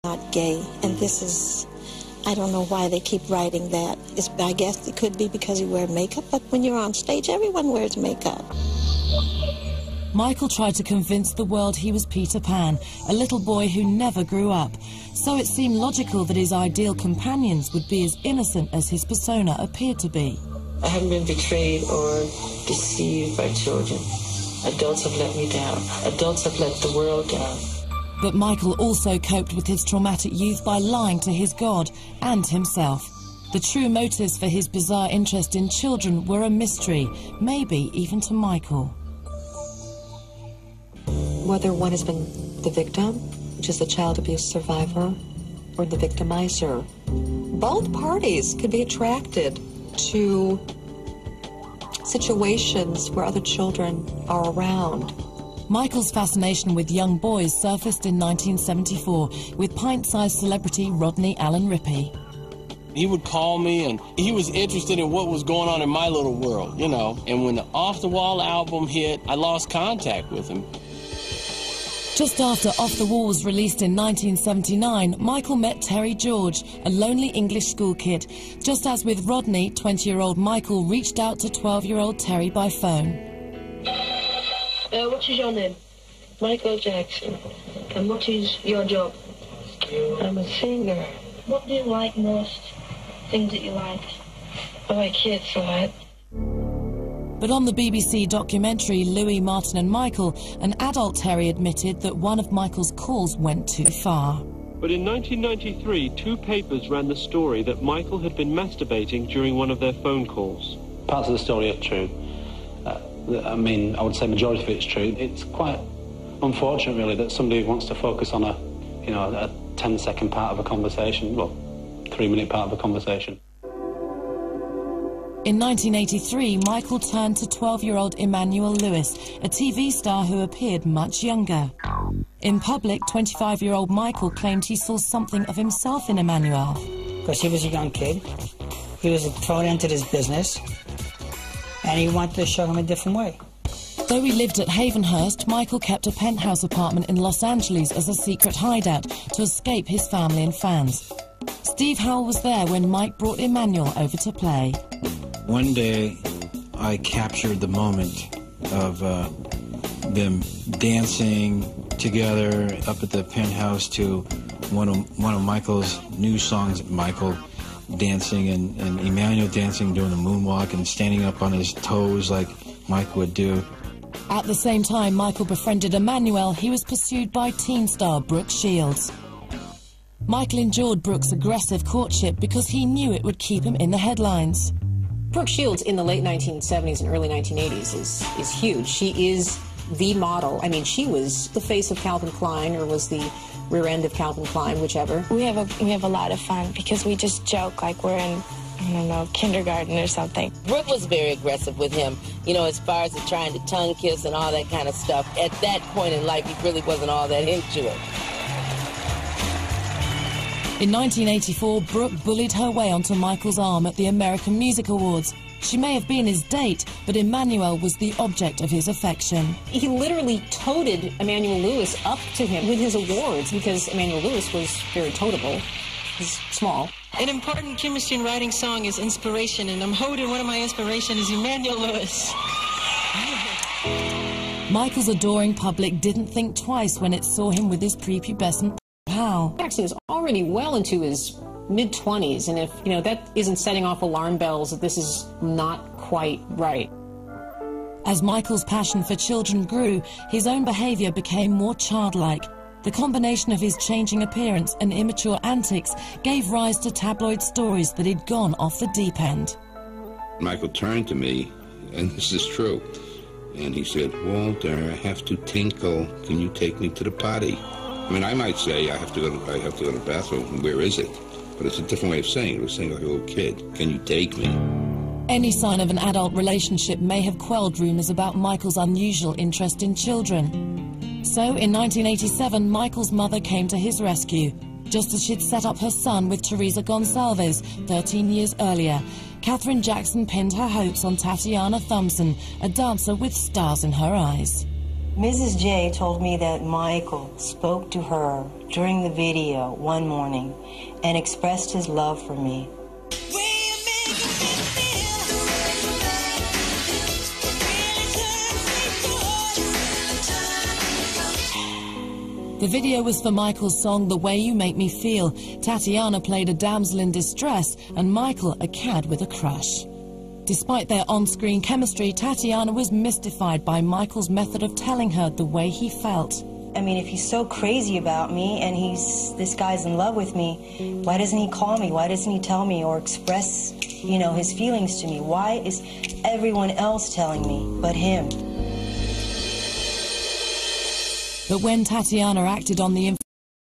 not gay, and this is, I don't know why they keep writing that. I guess it could be because you wear makeup, but when you're on stage, everyone wears makeup. Michael tried to convince the world he was Peter Pan, a little boy who never grew up. So it seemed logical that his ideal companions would be as innocent as his persona appeared to be. I haven't been betrayed or deceived by children. Adults have let me down. Adults have let the world down. But Michael also coped with his traumatic youth by lying to his God and himself. The true motives for his bizarre interest in children were a mystery, maybe even to Michael. Whether one has been the victim, which is the child abuse survivor, or the victimizer, both parties could be attracted to situations where other children are around. Michael's fascination with young boys surfaced in 1974 with pint-sized celebrity Rodney Allen Rippey. He would call me, and he was interested in what was going on in my little world, you know. And when the Off the Wall album hit, I lost contact with him. Just after Off the Wall was released in 1979, Michael met Terry George, a lonely English school kid. Just as with Rodney, 20-year-old Michael reached out to 12-year-old Terry by phone. What is your name? Michael Jackson. And what is your job? I'm a singer. What do you like most? Things that you like? I like kids a lot. But on the BBC documentary Louis, Martin and Michael, an adult Terry admitted that one of Michael's calls went too far. But in 1993, two papers ran the story that Michael had been masturbating during one of their phone calls. Parts of the story are true. I mean, I would say majority of it's true. It's quite unfortunate, really, that somebody wants to focus on a 10-second part of a conversation, well, 3-minute part of a conversation. In 1983, Michael turned to 12-year-old Emmanuel Lewis, a TV star who appeared much younger. In public, 25-year-old Michael claimed he saw something of himself in Emmanuel. Because he was a young kid, he was thrown into this business, and he wanted to show him a different way. Though he lived at Havenhurst, Michael kept a penthouse apartment in Los Angeles as a secret hideout to escape his family and fans. Steve Howell was there when Mike brought Emmanuel over to play. One day, I captured the moment of them dancing together up at the penthouse to one of Michael's new songs, Michael dancing and Emmanuel dancing, doing a moonwalk and standing up on his toes like Mike would do. At the same time Michael befriended Emmanuel, he was pursued by teen star Brooke Shields. Michael endured Brooke's aggressive courtship because he knew it would keep him in the headlines. Brooke Shields in the late 1970s and early 1980s is huge. She is the model. I mean, she was the face of Calvin Klein, or was the rear end of Calvin Klein, whichever. We have a lot of fun because we just joke like we're in, I don't know, kindergarten or something. Brooke was very aggressive with him, you know, as far as trying to tongue kiss and all that kind of stuff. At that point in life, he really wasn't all that into it. In 1984, Brooke bullied her way onto Michael's arm at the American Music Awards. She may have been his date, but Emmanuel was the object of his affection. He literally toted Emmanuel Lewis up to him with his awards because Emmanuel Lewis was very totable. He's small. An important chemistry in writing song is inspiration, and I'm holding one of my inspirations is Emmanuel Lewis. Michael's adoring public didn't think twice when it saw him with his prepubescent pal. Jackson is already well into his mid-20s, and if, that isn't setting off alarm bells that this is not quite right. As Michael's passion for children grew, his own behavior became more childlike. The combination of his changing appearance and immature antics gave rise to tabloid stories that he'd gone off the deep end. Michael turned to me, and this is true, and he said, "Walter, I have to tinkle. Can you take me to the potty?" I mean, I might say I have to go to the bathroom. Where is it? But it's a different way of saying it. It was saying like a little kid. Can you take me? Any sign of an adult relationship may have quelled rumors about Michael's unusual interest in children. So, in 1987, Michael's mother came to his rescue. Just as she'd set up her son with Teresa Gonçalves 13 years earlier, Katherine Jackson pinned her hopes on Tatiana Thompson, a dancer with stars in her eyes. Mrs. J told me that Michael spoke to her during the video one morning and expressed his love for me. The video was for Michael's song The Way You Make Me Feel. Tatiana played a damsel in distress and Michael a cad with a crush. Despite their on-screen chemistry, Tatiana was mystified by Michael's method of telling her the way he felt. I mean, if he's so crazy about me and this guy's in love with me, why doesn't he call me? Why doesn't he tell me or express, you know, his feelings to me? Why is everyone else telling me but him? But when Tatiana acted on the